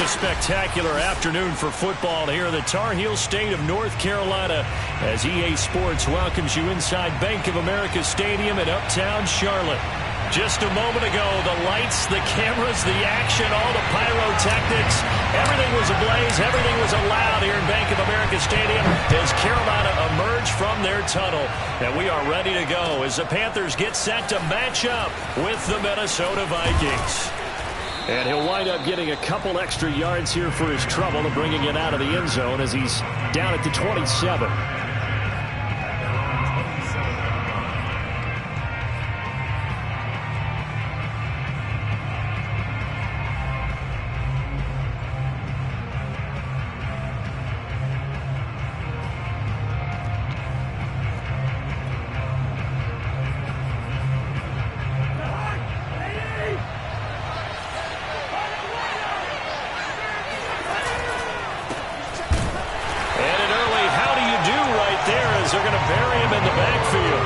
a spectacular afternoon for football here in the Tar Heel state of North Carolina as EA Sports welcomes you inside Bank of America Stadium in Uptown Charlotte. Just a moment ago, the lights, the cameras, the action, all the pyrotechnics, everything was ablaze, everything was allowed here in Bank of America Stadium as Carolina emerged from their tunnel. And we are ready to go as the Panthers get set to match up with the Minnesota Vikings. And he'll wind up getting a couple extra yards here for his trouble and bringing it out of the end zone as he's down at the 27. They're going to bury him in the backfield.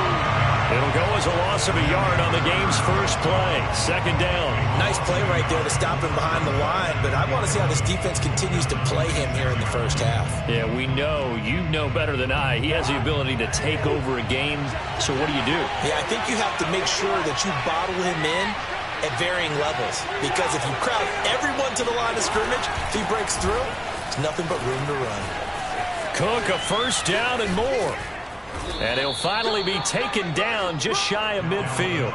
It'll go as a loss of a yard on the game's first play. Second down. Nice play right there to stop him behind the line, but I want to see how this defense continues to play him here in the first half. Yeah, we know. You know better than I. He has the ability to take over a game, so what do you do? Yeah, I think you have to make sure that you bottle him in at varying levels, because if you crowd everyone to the line of scrimmage, if he breaks through, it's nothing but room to run. Cook, a first down and more. And he'll finally be taken down just shy of midfield.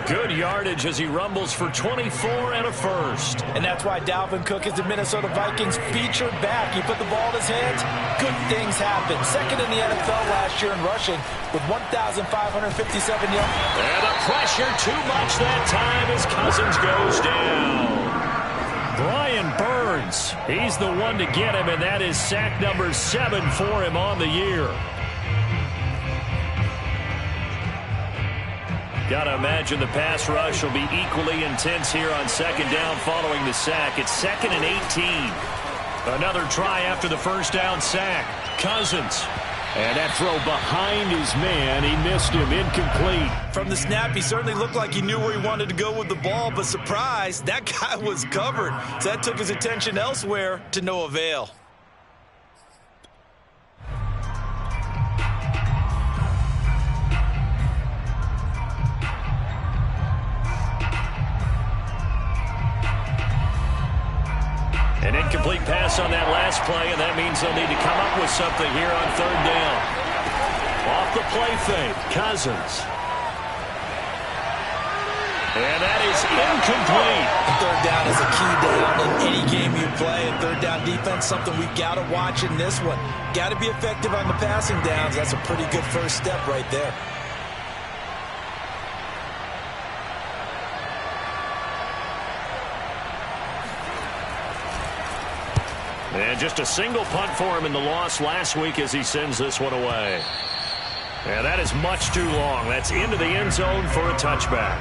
Good yardage as he rumbles for 24 and a first. And that's why Dalvin Cook is the Minnesota Vikings featured back. You put the ball in his hands, good things happen. Second in the NFL last year in rushing with 1,557 yards. And the pressure too much that time as Cousins goes down. Brian Burns, he's the one to get him, and that is sack number 7 for him on the year. Got to imagine the pass rush will be equally intense here on second down following the sack. It's 2nd and 18. Another try after the first down sack. Cousins. And that throw behind his man. He missed him. Incomplete. From the snap, he certainly looked like he knew where he wanted to go with the ball, but surprise, that guy was covered. So that took his attention elsewhere to no avail. An incomplete pass on that last play, and that means they'll need to come up with something here on third down. Off the play fake, Cousins. And that is incomplete. Third down is a key down in any game you play, and third down defense, something we've got to watch in this one. Got to be effective on the passing downs. That's a pretty good first step right there. And just a single punt for him in the loss last week as he sends this one away. And that is much too long. That's into the end zone for a touchback.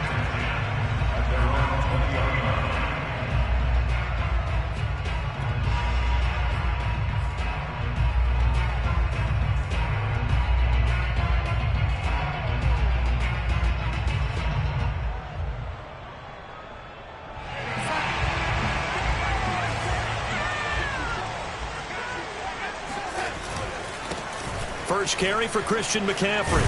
First carry for Christian McCaffrey.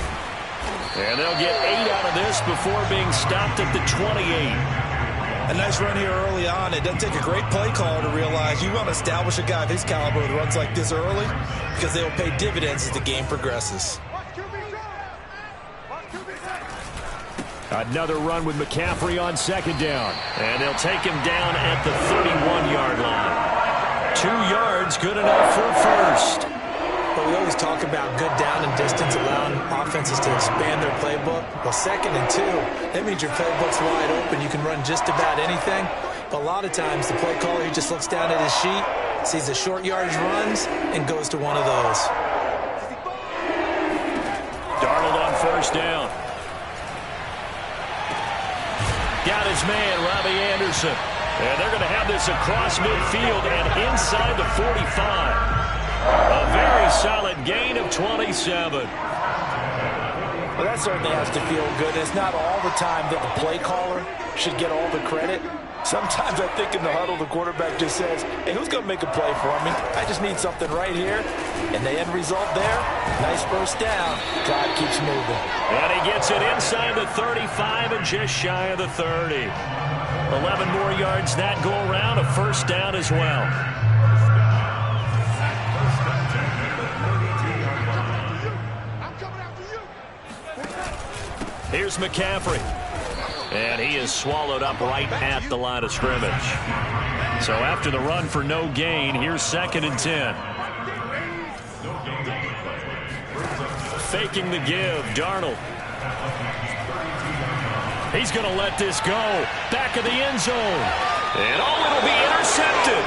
And they'll get 8 out of this before being stopped at the 28. A nice run here early on. It doesn't take a great play caller to realize you want to establish a guy of his caliber with runs like this early because they will pay dividends as the game progresses. Another run with McCaffrey on second down. And they'll take him down at the 31-yard line. 2 yards, good enough for first. But we always talk about good down and distance, allowing offenses to expand their playbook. Well, 2nd and 2, that means your playbook's wide open. You can run just about anything. But a lot of times, the play caller, he just looks down at his sheet, sees the short yardage runs, and goes to one of those. Darnold on first down. Got his man, Robbie Anderson. And they're going to have this across midfield and inside the 45. A very solid gain of 27. Well, that certainly has to feel good. It's not all the time that the play caller should get all the credit. Sometimes I think in the huddle, the quarterback just says, hey, who's going to make a play for me? I just need something right here. And the end result there, nice first down. God keeps moving. And he gets it inside the 35 and just shy of the 30. 11 more yards that go around, a first down as well. Here's McCaffrey. And he is swallowed up right at the line of scrimmage. So after the run for no gain, here's 2nd and 10. Faking the give, Darnold. He's going to let this go. Back of the end zone. And it'll be intercepted.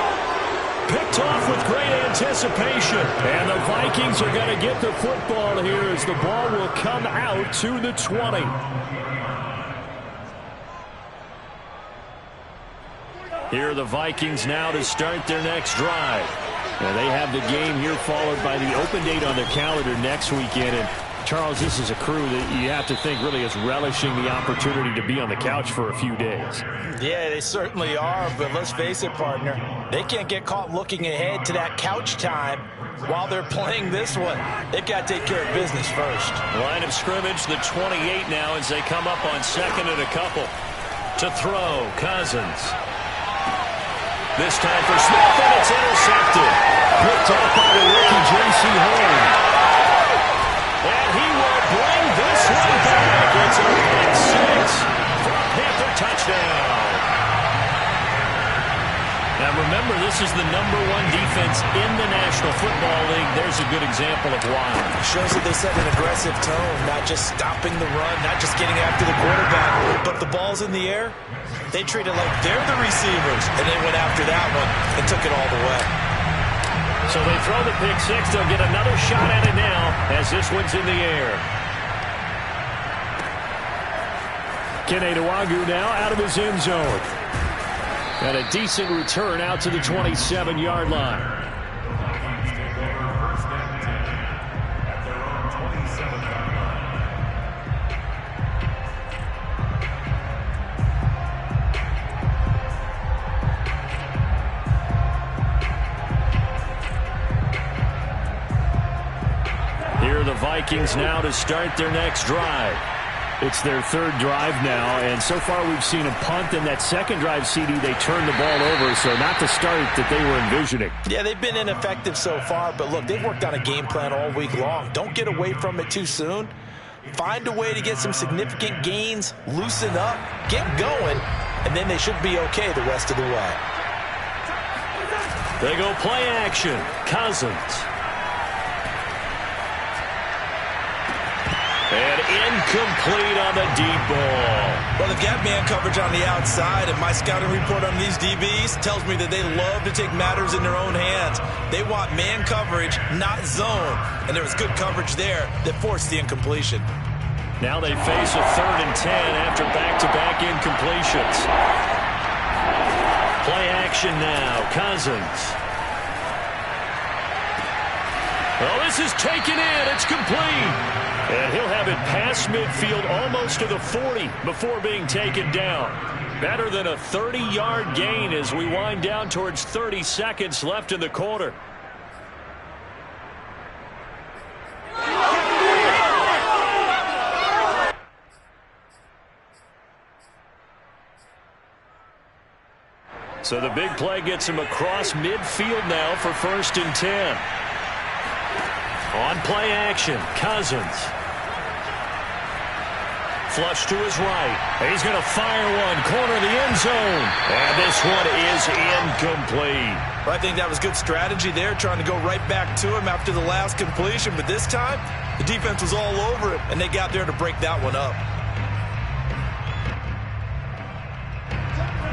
Picked off with great anticipation. And the Vikings are going to get the football here as the ball will come out to the 20. Here are the Vikings now to start their next drive. And they have the game here followed by the open date on their calendar next weekend. And Charles, this is a crew that you have to think really is relishing the opportunity to be on the couch for a few days. Yeah, they certainly are, but let's face it, partner. They can't get caught looking ahead to that couch time while they're playing this one. They've got to take care of business first. Line of scrimmage, the 28 now as they come up on 2nd and a couple. To throw, Cousins. This time for Smith, and it's intercepted. Picked off by the rookie J.C. Horn. And he will bring this one back. It's a pick 6 for a Panther touchdown. Now remember, this is the #1 defense in the National Football League. There's a good example of why. Shows that they set an aggressive tone, not just stopping the run, not just getting after the quarterback, but the ball's in the air. They treat it like they're the receivers, and they went after that one and took it all the way. So they throw the pick 6. They'll get another shot at it now as this one's in the air. Kene Nwangwu now out of his end zone. And a decent return out to the 27-yard line. Here are the Vikings now to start their next drive. It's their 3rd drive now, and so far we've seen a punt. In that 2nd drive, CD, they turned the ball over, so not the start that they were envisioning. Yeah, they've been ineffective so far, but look, they've worked on a game plan all week long. Don't get away from it too soon. Find a way to get some significant gains, loosen up, get going, and then they should be okay the rest of the way. They go play action. Cousins. And incomplete on the deep ball. Well, they've got man coverage on the outside, and my scouting report on these DBs tells me that they love to take matters in their own hands. They want man coverage, not zone. And there was good coverage there that forced the incompletion. Now they face a 3rd and 10 after back-to-back incompletions. Play action now. Cousins. Well, this is taken in. It's complete. And he'll have it past midfield almost to the 40 before being taken down. Better than a 30-yard gain as we wind down towards 30 seconds left in the quarter. So the big play gets him across midfield now for 1st and 10. On play action, Cousins. Flush to his right. He's going to fire one, corner of the end zone. And this one is incomplete. Well, I think that was good strategy there, trying to go right back to him after the last completion. But this time, the defense was all over it, and they got there to break that one up.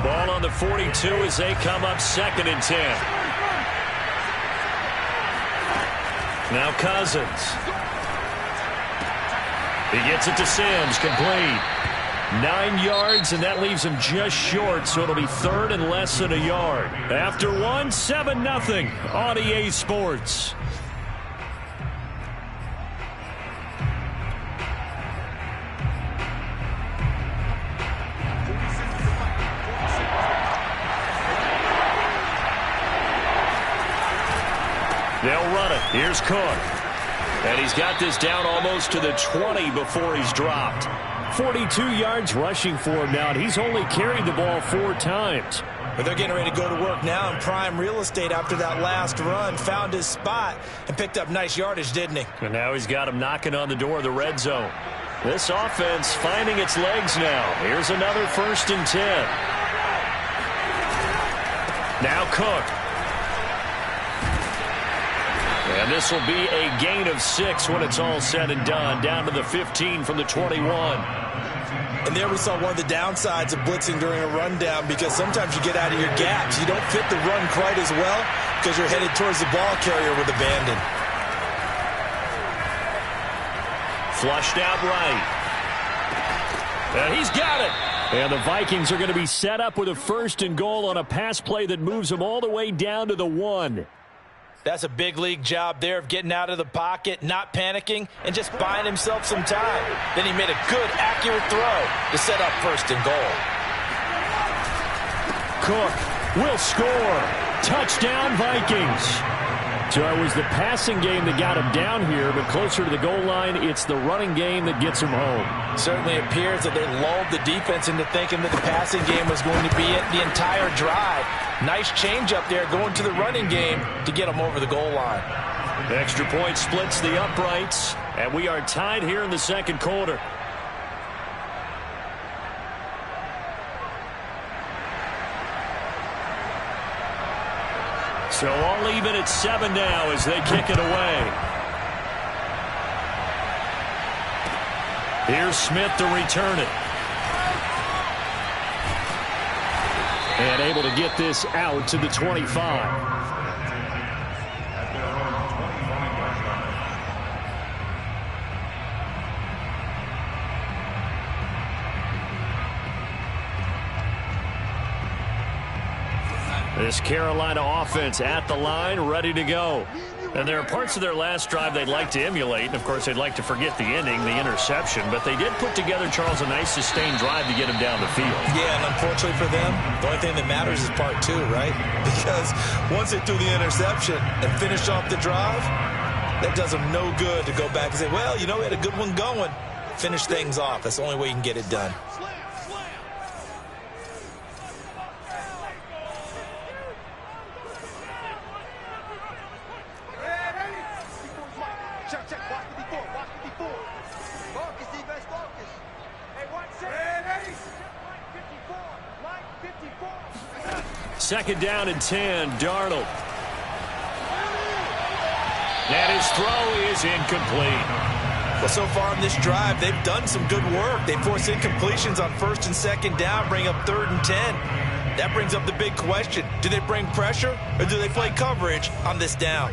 Ball on the 42 as they come up 2nd and 10. Now Cousins. He gets it to Sims, complete. 9 yards, and that leaves him just short, so it'll be 3rd and less than a yard. After 1, 7-0 on EA Sports. They'll run it. Here's Cook. And he's got this down almost to the 20 before he's dropped. 42 yards rushing for him now, and he's only carried the ball 4 times. But they're getting ready to go to work now in prime real estate after that last run. Found his spot and picked up nice yardage, didn't he? And now he's got him knocking on the door of the red zone. This offense finding its legs now. Here's another 1st and 10. Now Cook. And this will be a gain of 6 when it's all said and done. Down to the 15 from the 21. And there we saw one of the downsides of blitzing during a rundown, because sometimes you get out of your gaps. You don't fit the run quite as well because you're headed towards the ball carrier with abandon. Flushed out right. And he's got it. And the Vikings are going to be set up with a 1st and goal on a pass play that moves them all the way down to the 1. That's a big league job there of getting out of the pocket, not panicking, and just buying himself some time. Then he made a good, accurate throw to set up 1st and goal. Cook will score. Touchdown, Vikings. So it was the passing game that got him down here, but closer to the goal line, it's the running game that gets him home. Certainly appears that they lulled the defense into thinking that the passing game was going to be it the entire drive. Nice change up there going to the running game to get them over the goal line. The extra point splits the uprights, and we are tied here in the 2nd quarter. So all even at 7 now as they kick it away. Here's Smith to return it. And able to get this out to the 25. This Carolina offense at the line, ready to go. And there are parts of their last drive they'd like to emulate. And, of course, they'd like to forget the ending, the interception. But they did put together, Charles, a nice sustained drive to get him down the field. Yeah, and unfortunately for them, the only thing that matters is part 2, right? Because once they threw the interception and finished off the drive, that does them no good to go back and say, well, you know, we had a good one going. Finish things off. That's the only way you can get it done. Second down and 10, Darnold. And his throw is incomplete. Well, so far in this drive, they've done some good work. They force incompletions on 1st and 2nd down, bring up 3rd and 10. That brings up the big question. Do they bring pressure or do they play coverage on this down?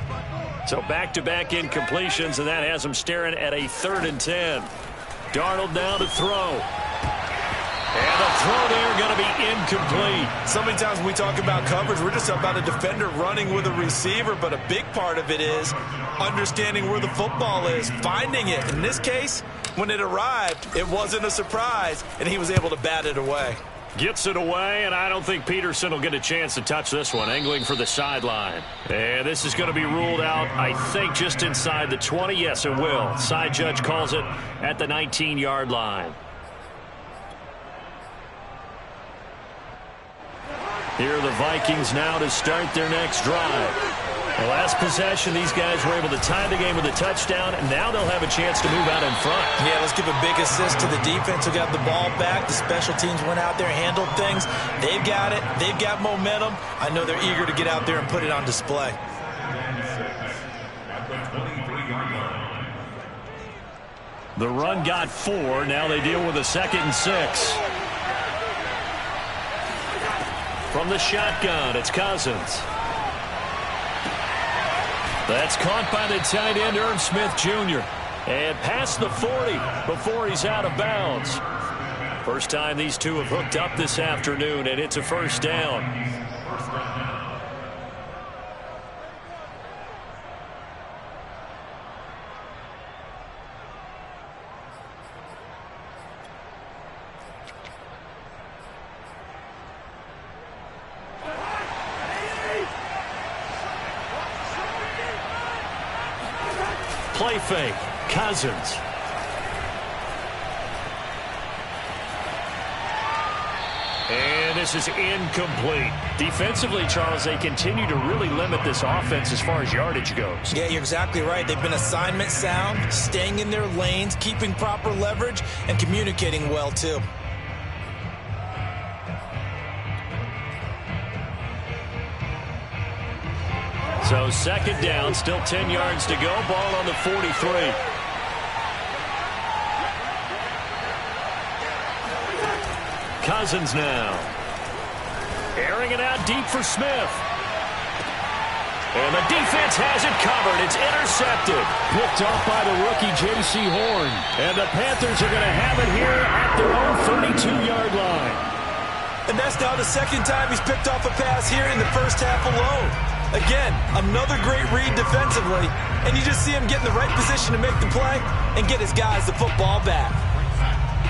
So back-to-back incompletions, and that has them staring at a 3rd and 10. Darnold now to throw. And the throw there going to be incomplete. So many times when we talk about coverage, we're just about a defender running with a receiver, but a big part of it is understanding where the football is, finding it. In this case, when it arrived, it wasn't a surprise, and he was able to bat it away. Gets it away, and I don't think Peterson will get a chance to touch this one, angling for the sideline. And this is going to be ruled out, I think, just inside the 20. Yes, it will. Side judge calls it at the 19-yard line. Here are the Vikings now to start their next drive. The last possession, these guys were able to tie the game with a touchdown, and now they'll have a chance to move out in front. Yeah, let's give a big assist to the defense who got the ball back. The special teams went out there, handled things. They've got it. They've got momentum. I know they're eager to get out there and put it on display. The run got 4. Now they deal with a 2nd and 6. From the shotgun, it's Cousins. That's caught by the tight end, Irv Smith Jr. And past the 40 before he's out of bounds. First time these two have hooked up this afternoon, and it's a 1st down. play fake. Cousins. And this is incomplete. Defensively, Charles, they continue to really limit this offense as far as yardage goes. Yeah, you're exactly right. They've been assignment sound, staying in their lanes, keeping proper leverage, and communicating well, too. So second down, still 10 yards to go. Ball on the 43. Cousins now. Airing it out deep for Smith. And the defense has it covered. It's intercepted. Picked off by the rookie J.C. Horn. And the Panthers are going to have it here at their own 32-yard line. And that's now the second time he's picked off a pass here in the first half alone. Again, another great read defensively. And you just see him get in the right position to make the play and get his guys the football back.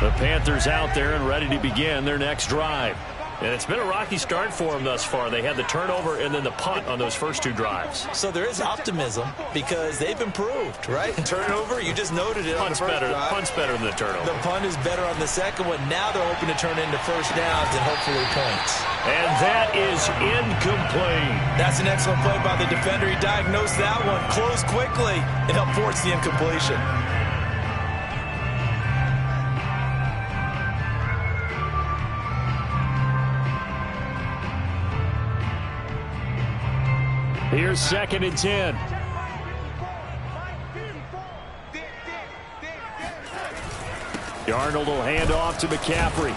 The Panthers out there and ready to begin their next drive. And it's been a rocky start for them thus far. They had the turnover and then the punt on those first two drives. So there is optimism because they've improved, right? Turnover, you just noted it. Punt's better than the turnover. The punt is better on the second one. Now they're hoping to turn into first downs and hopefully points. And that is incomplete. That's an excellent play by the defender. He diagnosed that one, closed quickly, and helped force the incompletion. Here's second and 10. Darnold will hand off to McCaffrey.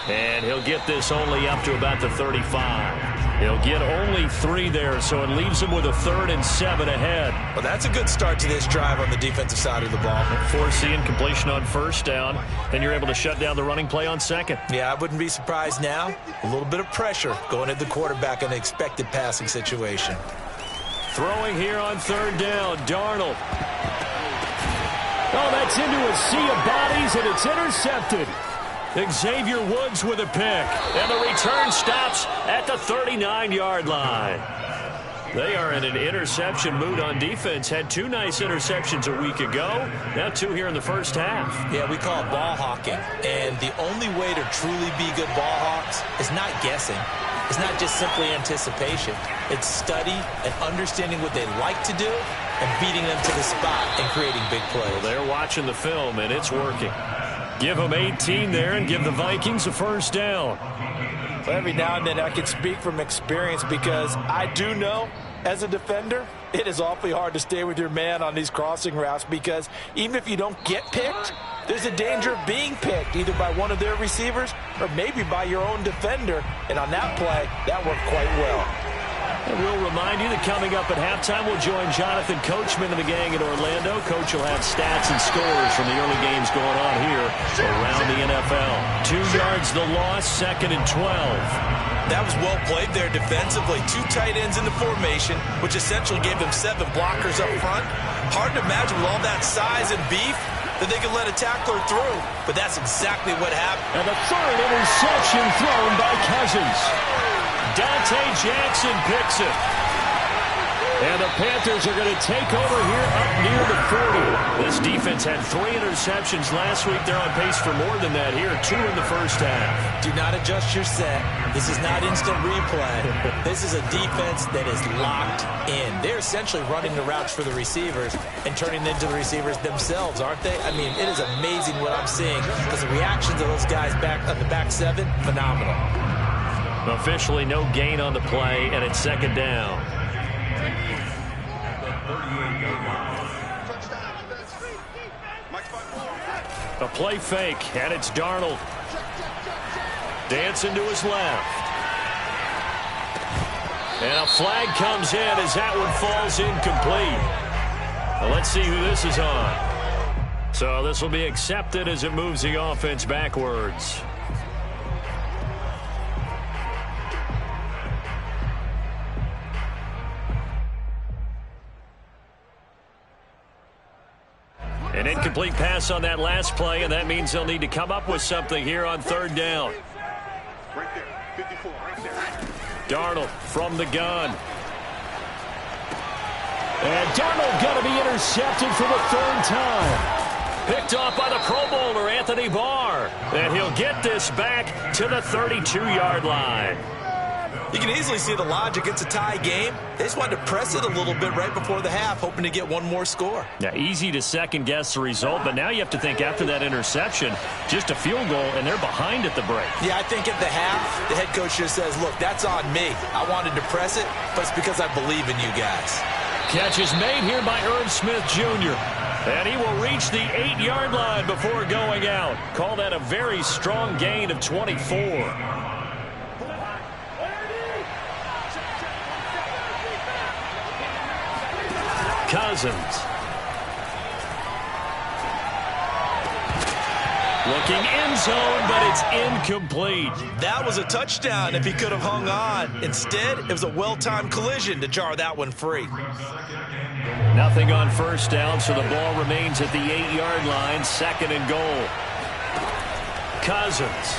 And he'll get this only up to about the 35. He'll get only 3 there, so it leaves him with a 3rd and 7 ahead. Well, that's a good start to this drive on the defensive side of the ball. Force the incompletion on first down, then you're able to shut down the running play on second. Yeah, I wouldn't be surprised now. A little bit of pressure going at the quarterback in an expected passing situation. Throwing here on third down, Darnold. Oh, that's into a sea of bodies, and it's intercepted. Xavier Woods with a pick. And the return stops at the 39-yard line. They are in an interception mood on defense. Had 2 nice interceptions a week ago. Now 2 here in the first half. Yeah, we call it ball hawking. And the only way to truly be good ball hawks is not guessing. It's not just simply anticipation. It's study and understanding what they like to do and beating them to the spot and creating big plays. Well, they're watching the film, and it's working. Give them 18 there and give the Vikings a first down. Well, every now and then I can speak from experience because I do know as a defender, it is awfully hard to stay with your man on these crossing routes because even if you don't get picked, there's a danger of being picked either by one of their receivers or maybe by your own defender. And on that play, that worked quite well. And we'll remind you that coming up at halftime, we'll join Jonathan Coachman and the gang in Orlando. Coach will have stats and scores from the early games going on here around the NFL. 2 yards the loss, second and 12. That was well played there defensively. 2 tight ends in the formation, which essentially gave them 7 blockers up front. Hard to imagine with all that size and beef that they could let a tackler through. But that's exactly what happened. And the 3rd interception thrown by Cousins. Dante Jackson picks it. And the Panthers are going to take over here up near the 40. This defense had 3 interceptions last week. They're on pace for more than that here. 2 in the first half. Do not adjust your set. This is not instant replay. This is a defense that is locked in. They're essentially running the routes for the receivers and turning them into the receivers themselves, aren't they? I mean, it is amazing what I'm seeing because the reactions of those guys back on the back 7, phenomenal. Officially no gain on the play, and it's second down. A play fake, and it's Darnold. Dancing to his left. And a flag comes in as that one falls incomplete. Well, let's see who this is on. So this will be accepted as it moves the offense backwards. An incomplete pass on that last play, and that means they'll need to come up with something here on third down. Right there, 54, right there. Darnold from the gun. And Darnold going to be intercepted for the third time. Picked off by the Pro Bowler, Anthony Barr. And he'll get this back to the 32-yard line. You can easily see the logic. It's a tie game. They just wanted to press it a little bit right before the half, hoping to get one more score. Yeah, easy to second-guess the result, but now you have to think after that interception, just a field goal, and they're behind at the break. Yeah, I think at the half, the head coach just says, look, that's on me. I wanted to press it, but it's because I believe in you guys. Catch is made here by Irv Smith Jr., and he will reach the 8-yard line before going out. Call that a very strong gain of 24. Cousins. Looking end zone, but it's incomplete. That was a touchdown if he could have hung on. Instead, it was a well-timed collision to jar that one free. Nothing on first down, so the ball remains at the 8-yard line, 2nd and goal. Cousins.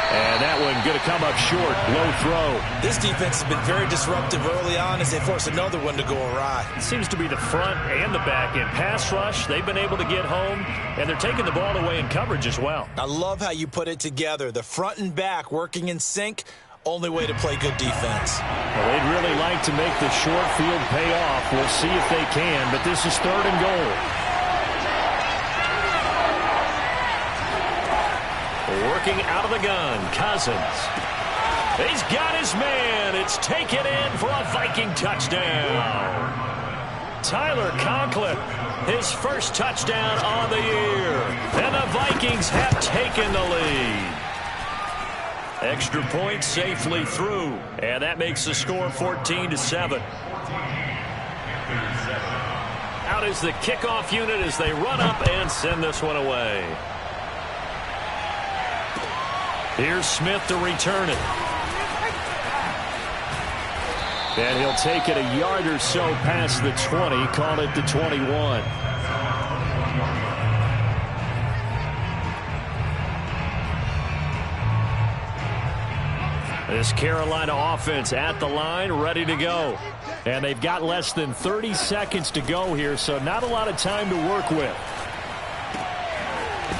And that one going to come up short. Low throw. This defense has been very disruptive early on as they force another one to go awry. It seems to be the front and the back end. Pass rush, they've been able to get home, and they're taking the ball away in coverage as well. I love how you put it together. The front and back working in sync, only way to play good defense. Well, they'd really like to make the short field pay off. We'll see if they can, but this is 3rd and goal. Working out of the gun, Cousins. He's got his man. It's taken in for a Viking touchdown. Tyler Conklin, his first touchdown on the year. And the Vikings have taken the lead. Extra point safely through. And that makes the score 14-7. Out is the kickoff unit as they run up and send this one away. Here's Smith to return it. And he'll take it a yard or so past the 20, call it the 21. This Carolina offense at the line, ready to go. And they've got less than 30 seconds to go here, so not a lot of time to work with.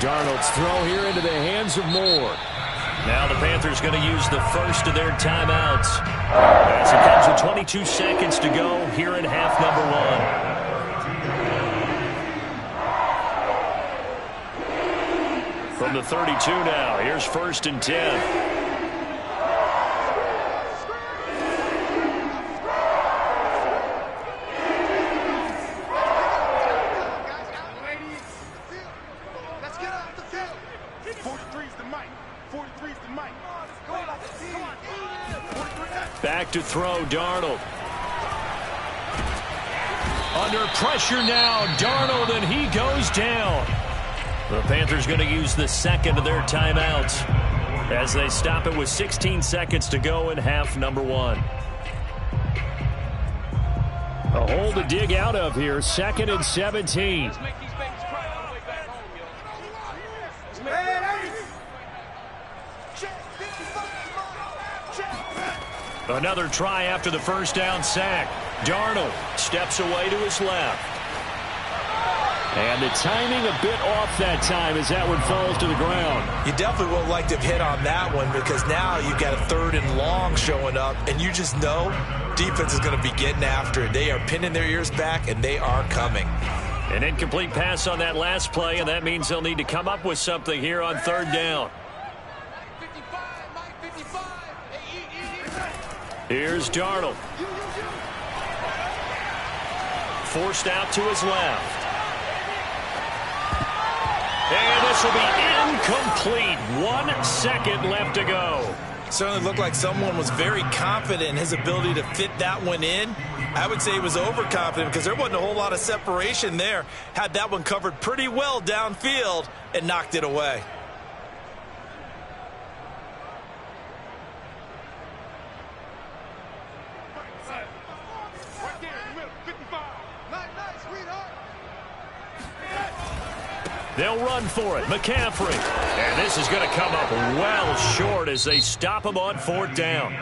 Darnold's throw here into the hands of Moore. Now the Panthers going to use the first of their timeouts. As it comes with 22 seconds to go here in half number 1. From the 32 now, here's 1st and 10. Back to throw, Darnold. Under pressure now, Darnold, and he goes down. The Panthers going to use the second of their timeouts as they stop it with 16 seconds to go in half number 1. A hole to dig out of here, 2nd and 17. Another try after the first down sack. Darnold steps away to his left. And the timing a bit off that time as that one falls to the ground. You definitely would like to have hit on that one because now you've got a 3rd and long showing up, and you just know defense is going to be getting after it. They are pinning their ears back, and they are coming. An incomplete pass on that last play, and that means they'll need to come up with something here on 3rd down. Here's Darnold. Forced out to his left. And this will be incomplete. 1 second left to go. Certainly looked like someone was very confident in his ability to fit that one in. I would say he was overconfident because there wasn't a whole lot of separation there. Had that one covered pretty well downfield and knocked it away. They'll run for it. McCaffrey. And this is going to come up well short as they stop him on 4th down.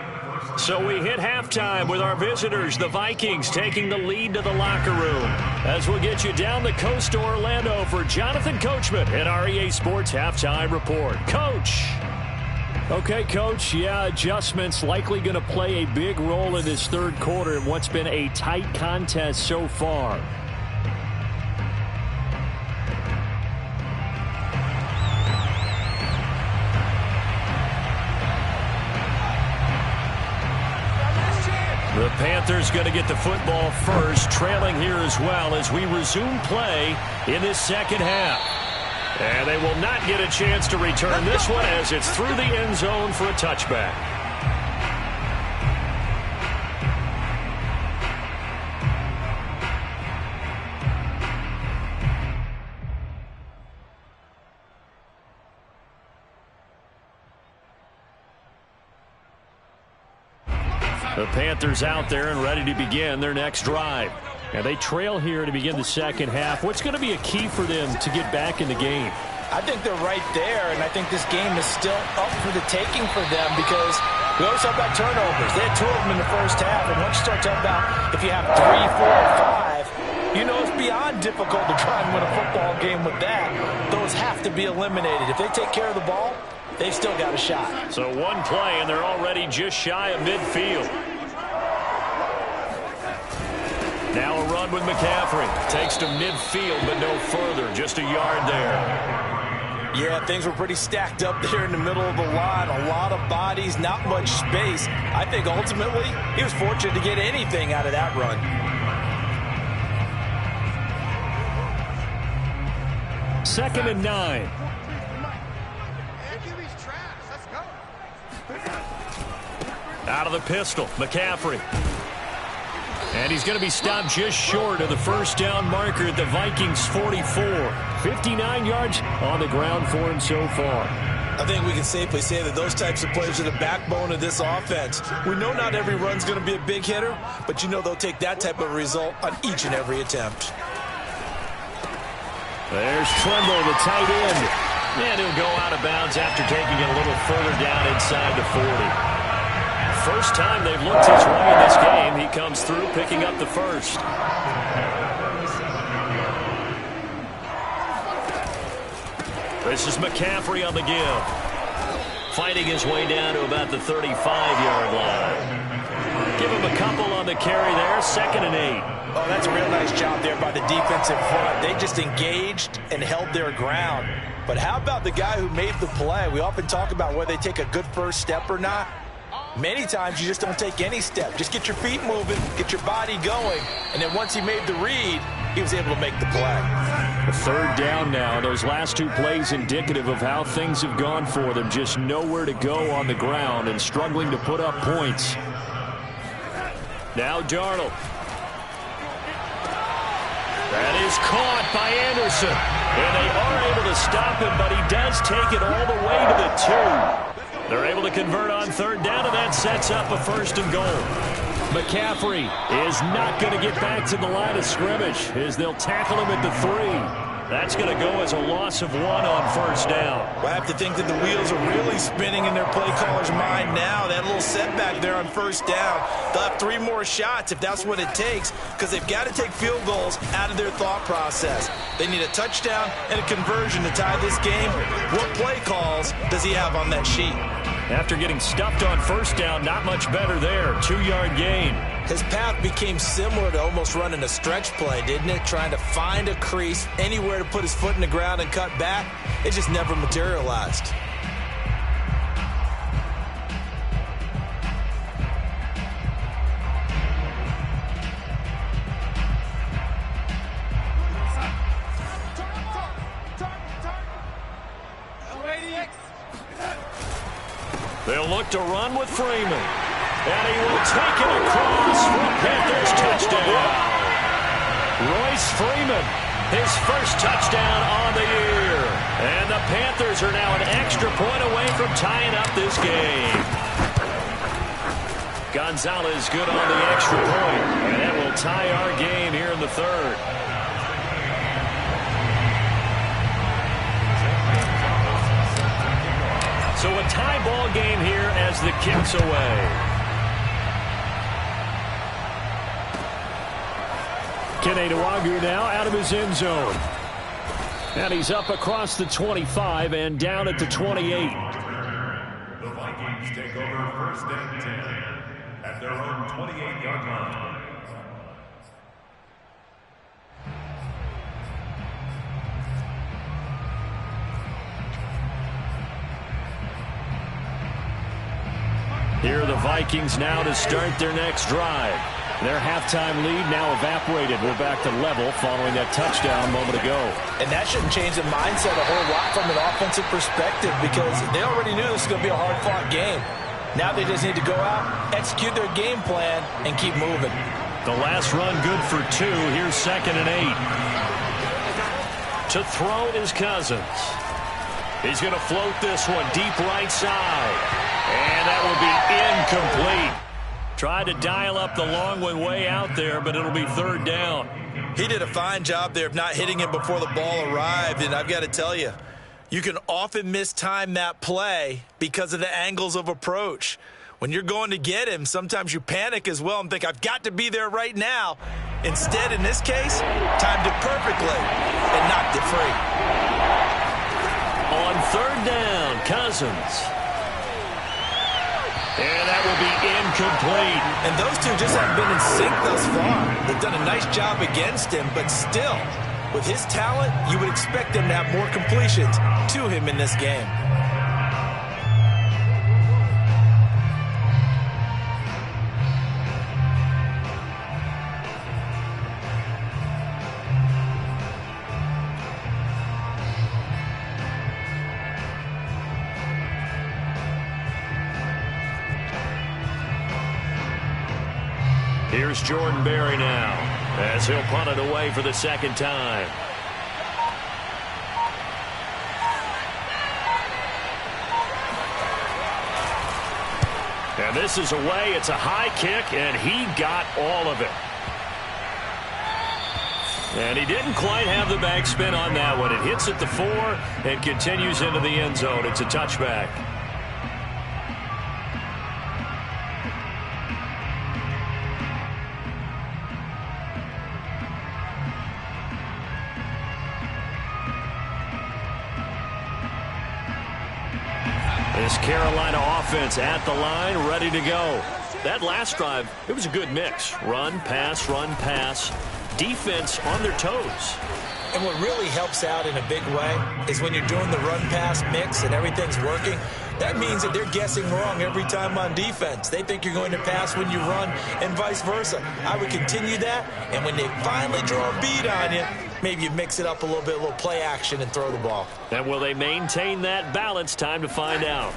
So we hit halftime with our visitors, the Vikings, taking the lead to the locker room. As we'll get you down the coast to Orlando for Jonathan Coachman at our EA Sports Halftime Report. Coach. Okay, Coach, adjustments likely going to play a big role in this third quarter in what's been a tight contest so far. The Panthers going to get the football first, trailing here as well as we resume play in this second half. And they will not get a chance to return this one as it's through the end zone for a touchback. The Panthers out there and ready to begin their next drive. And they trail here to begin the second half. What's going to be a key for them to get back in the game? I think they're right there, and I think this game is still up for the taking for them because we always talk about turnovers. They had 2 of them in the first half, and once you start talking about if you have 3, 4, 5, you know it's beyond difficult to try and win a football game with that. Those have to be eliminated. If they take care of the ball, they've still got a shot. So one play, and they're already just shy of midfield. Now a run with McCaffrey. Takes to midfield, but no further. Just a yard there. Yeah, things were pretty stacked up there in the middle of the line. A lot of bodies, not much space. I think ultimately he was fortunate to get anything out of that run. Second and 9. Out of the pistol, McCaffrey. And he's going to be stopped just short of the first down marker at the Vikings 44. 59 yards on the ground for him so far. I think we can safely say that those types of plays are the backbone of this offense. We know not every run's going to be a big hitter, but you know they'll take that type of result on each and every attempt. There's Tremble, the tight end. And he'll go out of bounds after taking it a little further down inside the 40. First time they've looked his way in this game. He comes through picking up the first. This is McCaffrey on the give. Fighting his way down to about the 35-yard line. Give him a couple on the carry there. 2nd and 8. Oh, that's a real nice job there by the defensive front. They just engaged and held their ground. But how about the guy who made the play? We often talk about whether they take a good first step or not. Many times you just don't take any step. Just get your feet moving, get your body going, and then once he made the read, he was able to make the play. A third down now. Those last 2 plays indicative of how things have gone for them. Just nowhere to go on the ground and struggling to put up points. Now Darnold. That is caught by Anderson. And they are able to stop him, but he does take it all the way to the 2. They're able to convert on third down, and that sets up a 1st and goal. McCaffrey is not going to get back to the line of scrimmage as they'll tackle him at the 3. That's going to go as a loss of 1 on first down. Well, I have to think that the wheels are really spinning in their play caller's mind now. That little setback there on first down. They'll have 3 more shots if that's what it takes because they've got to take field goals out of their thought process. They need a touchdown and a conversion to tie this game. What play calls does he have on that sheet? After getting stuffed on first down, not much better there. 2-yard gain. His path became similar to almost running a stretch play, didn't it? Trying to find a crease, anywhere to put his foot in the ground and cut back. It just never materialized. They'll look to run with Freeman. And he will take it across for Panthers touchdown. Royce Freeman, his first touchdown on the year. And the Panthers are now an extra point away from tying up this game. Gonzalez good on the extra point. And that will tie our game here in the third. So a tie ball game here as the kick's away. Kene Nwangwu now out of his end zone. And he's up across the 25 and down at the 28. The Vikings take over first and 10 at their own 28-yard line. Here are the Vikings now to start their next drive. Their halftime lead now evaporated. We're back to level following that touchdown a moment ago. And that shouldn't change the mindset a whole lot from an offensive perspective because they already knew this was going to be a hard-fought game. Now they just need to go out, execute their game plan, and keep moving. The last run good for 2. Here's 2nd and 8. To throw is Cousins. He's going to float this one deep right side. And that will be incomplete. Tried to dial up the long one way out there, but it'll be 3rd down. He did a fine job there of not hitting him before the ball arrived, and I've got to tell you, you can often mistime that play because of the angles of approach. When you're going to get him, sometimes you panic as well and think, I've got to be there right now. Instead, in this case, timed it perfectly and knocked it free. On 3rd down, Cousins. And that will be incomplete. And those two just haven't been in sync thus far. They've done a nice job against him, but still, with his talent, you would expect them to have more completions to him in this game. Here's Jordan Berry now as he'll punt it away for the 2nd time. And this is away. It's a high kick, and he got all of it. And he didn't quite have the backspin on that one. It hits at the 4 and continues into the end zone. It's a touchback. This Carolina offense at the line, ready to go. That last drive, it was a good mix. Run, pass, defense on their toes. And what really helps out in a big way is when you're doing the run-pass mix and everything's working, that means that they're guessing wrong every time on defense. They think you're going to pass when you run and vice versa. I would continue that, and when they finally draw a bead on you, maybe you mix it up a little bit, a little play action, and throw the ball. And will they maintain that balance? Time to find out.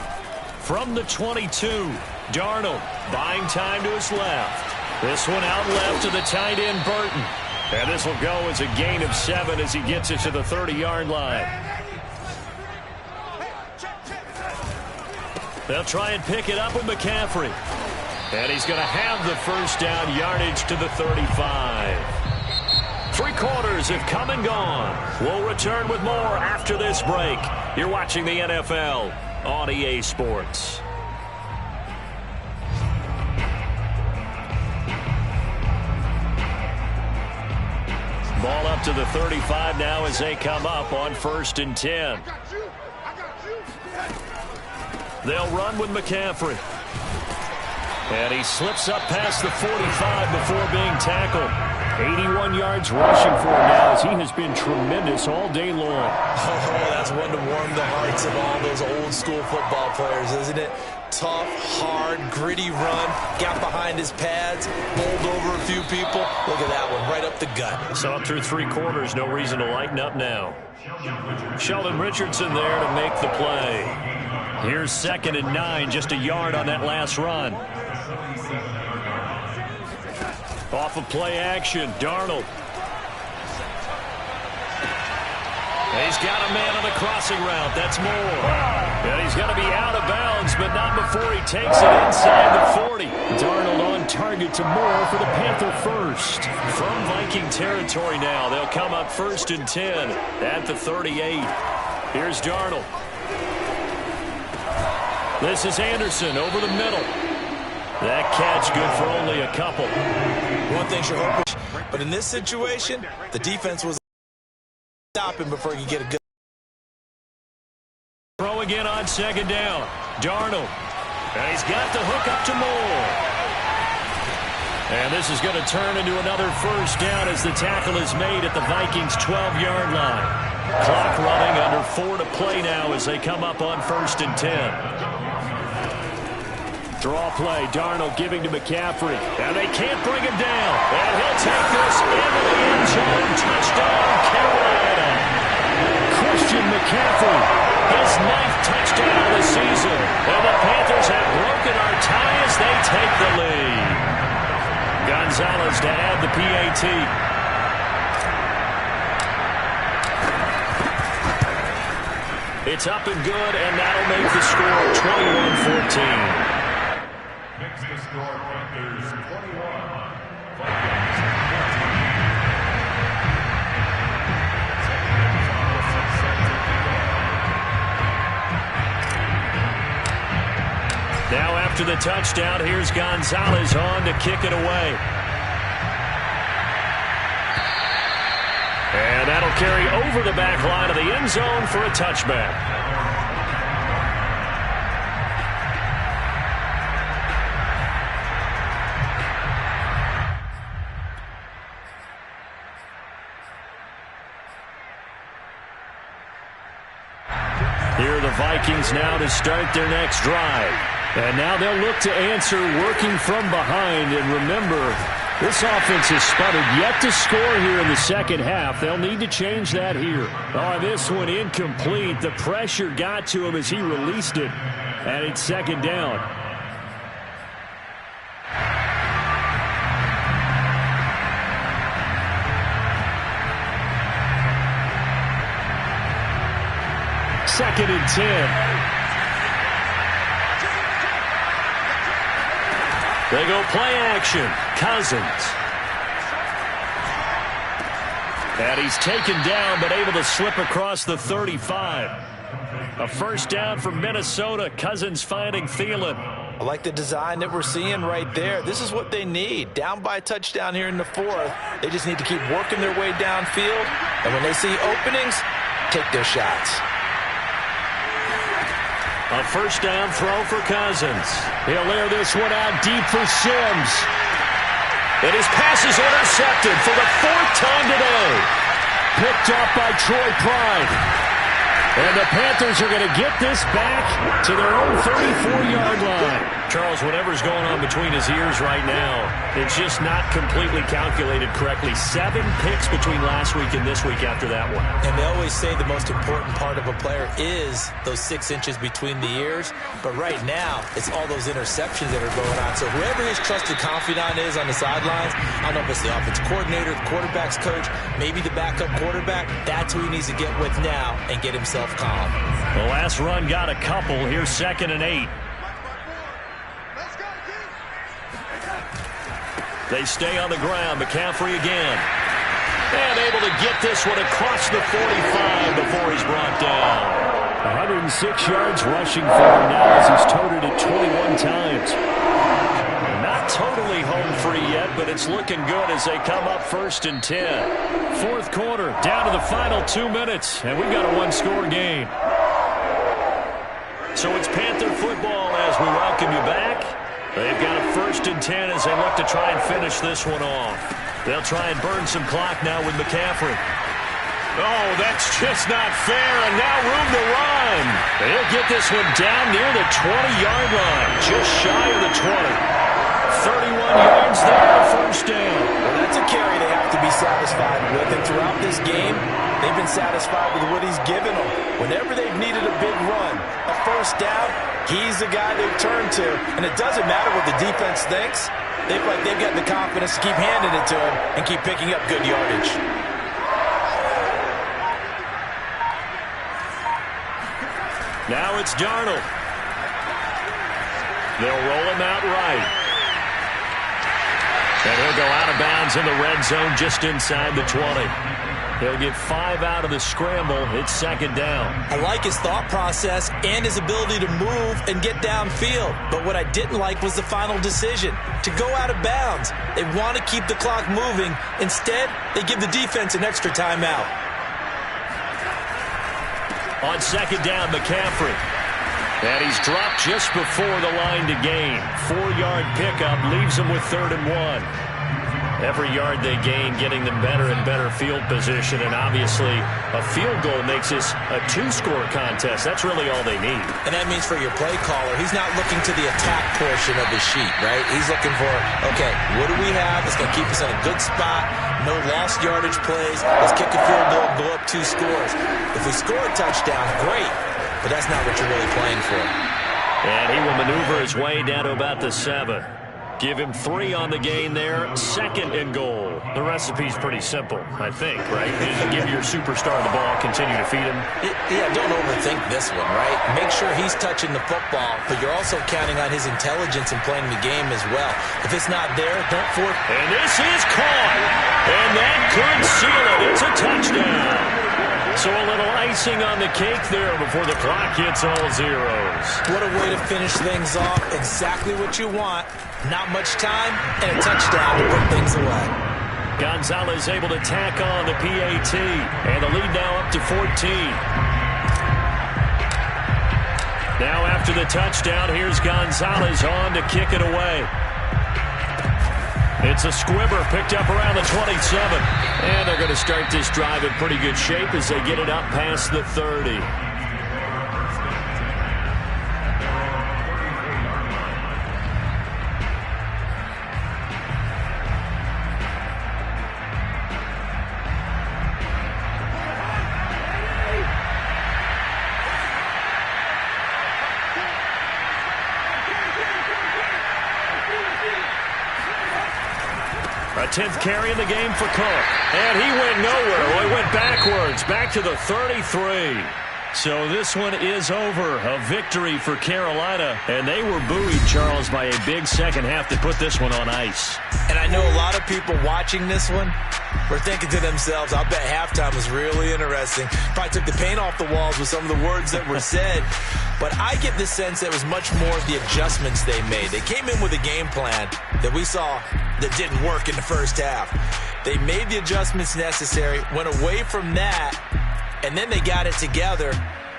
From the 22, Darnold buying time to his left. This one out left to the tight end, Burton. And this will go as a gain of 7 as he gets it to the 30-yard line. They'll try and pick it up with McCaffrey. And he's going to have the first down yardage to the 35. 3 quarters have come and gone. We'll return with more after this break. You're watching the NFL on EA Sports. Ball up to the 35 now as they come up on 1st and 10. They'll run with McCaffrey. And he slips up past the 45 before being tackled. 81 yards rushing for him now as he has been tremendous all day long. Oh, that's one to warm the hearts of all those old-school football players, isn't it? Tough, hard, gritty run, got behind his pads, bowled over a few people. Look at that one, right up the gut. So up through 3 quarters, no reason to lighten up now. Sheldon Richardson there to make the play. Here's 2nd and 9, just a yard on that last run. Off of play action, Darnold. He's got a man on the crossing route. That's Moore. And he's got to be out of bounds, but not before he takes it inside the 40. Darnold on target to Moore for the Panther first. From Viking territory now, they'll come up 1st and 10 at the 38. Here's Darnold. This is Anderson over the middle. That catch good for only a couple. One thing you're hoping, But in this situation, the defense was stopping before you get a good throw again on second down. Darnold. And he's got the hook up to Moore. And this is going to turn into another first down as the tackle is made at the Vikings' 12-yard line. Clock running, under 4 to play now as they come up on 1st and 10. Draw play, Darnold giving to McCaffrey. And they can't bring him down. And he'll take this into the end zone. Touchdown, Carolina. Christian McCaffrey, his 9th touchdown of the season. And the Panthers have broken our tie as they take the lead. Gonzalez to add the PAT. It's up and good, and that'll make the score 21-14. Makes the score Panthers 21. Now after the touchdown, here's Gonzalez on to kick it away. And that'll carry over the back line of the end zone for a touchback. Here are the Vikings now to start their next drive. And now they'll look to answer working from behind. And remember, this offense has sputtered yet to score here in the second half. They'll need to change that here. Oh, this one incomplete. The pressure got to him as he released it. And it's second down. Second and 10. They go play action. Cousins. And he's taken down but able to slip across the 35. A first down from Minnesota. Cousins finding Thielen. I like the design that we're seeing right there. This is what they need. Down by a touchdown here in the 4th. They just need to keep working their way downfield. And when they see openings, take their shots. A first down throw for Cousins. He'll air this one out deep for Sims. And his pass is intercepted for the 4th time today. Picked up by Troy Pride. And the Panthers are going to get this back to their own 34-yard line. Charles, whatever's going on between his ears right now, it's just not completely calculated correctly. 7 picks between last week and this week after that one. And they always say the most important part of a player is those 6 inches between the ears. But right now, it's all those interceptions that are going on. So whoever his trusted confidant is on the sidelines, I don't know if it's the offensive coordinator, the quarterback's coach, maybe the backup quarterback, that's who he needs to get with now and get himself calm. The last run got a couple. Here's 2nd and 8. They stay on the ground. McCaffrey again. And able to get this one across the 45 before he's brought down. 106 yards rushing for him now as he's toted it 21 times. Not totally home free yet, but it's looking good as they come up 1st and 10. 4th quarter, down to the final 2 minutes, and we've got a 1-score game. So it's Panther football as we welcome you back. They've got a 1st and 10 as they look to try and finish this one off. They'll try and burn some clock now with McCaffrey. Oh, that's just not fair, and now room to run. He'll get this one down near the 20-yard line, just shy of the 20. 31 yards there, first down. Well, that's a carry they have to be satisfied with, and throughout this game, they've been satisfied with what he's given them. Whenever they've needed a big run, a first down, he's the guy they've turned to. And it doesn't matter what the defense thinks. They feel like they've got the confidence to keep handing it to him and keep picking up good yardage. Now it's Darnold. They'll roll him out right. And he'll go out of bounds downs in the red zone just inside the 20. He'll get 5 out of the scramble. It's second down. I like his thought process and his ability to move and get downfield. But what I didn't like was the final decision, to go out of bounds. They want to keep the clock moving. Instead, they give the defense an extra timeout. On second down, McCaffrey. And he's dropped just before the line to gain. 4-yard pickup leaves him with 3rd and 1. Every yard they gain, getting them better and better field position. And obviously, a field goal makes this a 2-score contest. That's really all they need. And that means for your play caller, he's not looking to the attack portion of the sheet, right? He's looking for, okay, what do we have that's going to keep us in a good spot? No lost yardage plays. Let's kick a field goal and go up 2 scores. If we score a touchdown, great. But that's not what you're really playing for. And he will maneuver his way down to about the 7. Give him 3 on the gain there. 2nd and goal. The recipe's pretty simple, I think, right? You give your superstar the ball, continue to feed him. Yeah, don't overthink this one, right? Make sure he's touching the football, but you're also counting on his intelligence in playing the game as well. If it's not there, don't force. And this is caught. And that could seal it. It's a touchdown. So a little icing on the cake there before the clock hits all zeros. What a way to finish things off. Exactly what you want. Not much time and a touchdown to put things away. Gonzalez able to tack on the PAT. And the lead now up to 14. Now after the touchdown, here's Gonzalez on to kick it away. It's a squibber picked up around the 27. And they're going to start this drive in pretty good shape as they get it up past the 30. A 10th carry in the game for Cook. And he went nowhere. Well, he went backwards, back to the 33. So this one is over. A victory for Carolina. And they were buoyed, Charles, by a big second half to put this one on ice. And I know a lot of people watching this one were thinking to themselves, I'll bet halftime was really interesting. Probably took the paint off the walls with some of the words that were said. But I get the sense that it was much more of the adjustments they made. They came in with a game plan that we saw that didn't work in the first half. They made the adjustments necessary, went away from that, and then they got it together,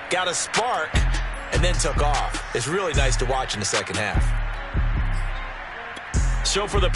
got a spark, and then took off. It's really nice to watch in the second half. So for the